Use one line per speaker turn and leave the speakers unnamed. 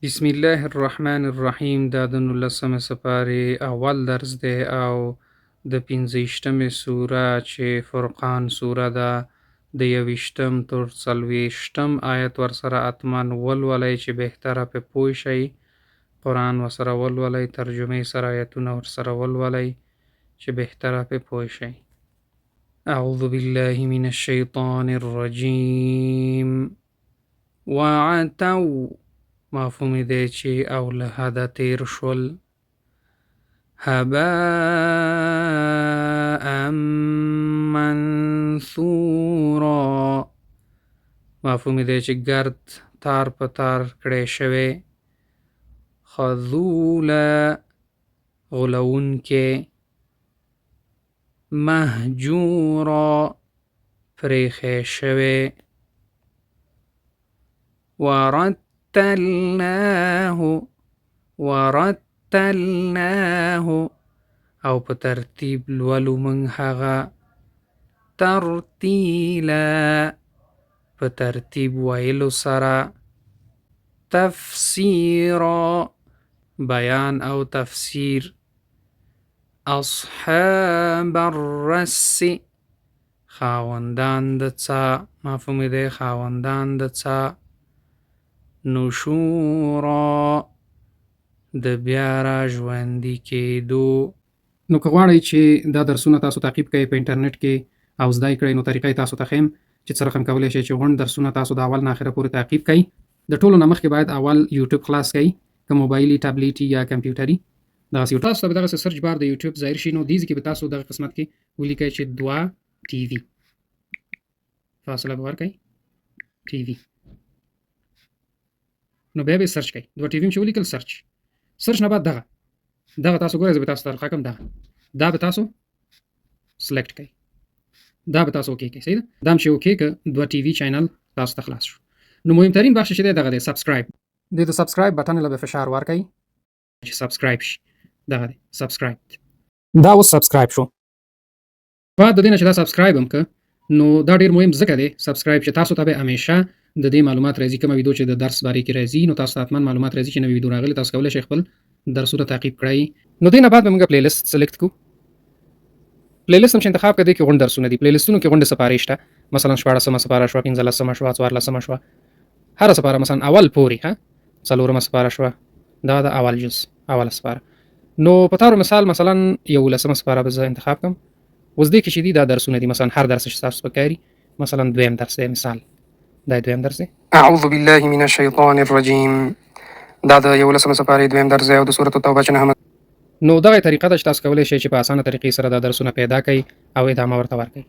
بسم الله الرحمن الرحیم. دا د 19مې سپارې اول درس دی او د 25مې سوره چې فرقان سوره ده د 21م تر 40م آیت ورسره اتمن ولولئ چې بهتره پې پوه شئ. قرآن ورسره ولولئ، ترجمې سره آیتونه ورسره ولولئ چې بهتره پې پوه شئ. اعوذ بالله من الشیطان الرجیم. وعتوا مفهوم دی چې او له حده تیر شول. هباء منثورا مفهوم دی چې ګرد تار په تار کړی شوی. خذولا غولونکی. مهجورا پریښی شوی. ورتلناه او په ترتیب لولو من هغه. ترتیلا په ترتیب ویلو سره. تفسیرا بیان او تفسیر. اصحاب الرس خاوندان د څا مفهوم دی خاوندان د څا. نشورا د بیا را ژوندي کېدو. نو که غواړئ چې دا درسونه تاسو تعقیب کړئ په انټرنیټ کې او زده یې کړئ، نو طریقه یې تاسو ته ښیم چې څه رقم کولی شئ چې غونډ درسونه تاسو د اول نه اخره پورې تعقیب کړئ. د ټولو نه مخکې باید اول یوټیوب خلاص کړئ، که موبایلي، ټابلیټي یا کمپیوټري. دغسې تاسو ته به دغسې سرچ بار د یوټیوب ظاهر شي. نو دې ځای کې به تاسو دغه قسمت کې ولیکئ چې 2 ټي وي، فاصله به ورکئ ټي وي. نو بیا به سرچ کړئ 2 ټي وي چې ولیکل سرچ نه بعد دغه تاسو ګورئ. زه به تاسو ته راښکم دا به تاسو سلیکټ کړئ، دا به تاسو اوکې کړئ. صحیح ده. دا هم چې اوکې که 2 ټي وي چینل تاسو ته خلاص شو. نو مهمترین بخش چې دی دغه دی سبسکرایب. د سبسکرایب بټن له به فشار ورکړئ چې سبسکرایب شي. دغه دی سبسکرایب. دا اوس سبسکرایب شو. بعد د دې نه چې دا سبسکرایب هم که نو دا ډیر مهم ځکه دی سبسکرایب چې تاسو ته به همیشه د دې معلومات راځي. کومه ویډیو چې د درس باره کې راځي نو تاسو ته حتما معلومات راځي چې نوې ویډیو راغلې. تاسو کولی شئ خپل درسونه تعقیب کړئ. نو دې نه بعد به موږ پلی لیست سلیکټ کړو. پلی لیست هم چې انتخاب کړئ کې غونډ درسونه دي. پلی لیستونو کې غونډې سپارې شته، مثلا 14مه سپاره شوه، 15مه شوه، 14مه شوه، هره سپاره مثلا اول پورې 4مه سپاره شوه. دا د اول جز اوله سپاره. نو په طور مثال مثلا 11مه سپاره به زه انتخاب کړم. اوس دې کې چې دي دا درسونه دي، مثلا هر درس چې تاسو په کاري مثلا دویم درس دی، مثال دا دویم درس دی. اعوذ بالله من الشیطان الرجیم. دا د 11مه سپارې دویم درس دی او د سورۃ التوبه چې 9مه. نو دغه طریقه ده چې تاسو کولی شئ چې په اسانه طریقې سره دا درسونه پیدا کړئ او ادامه ورته ورکړئ.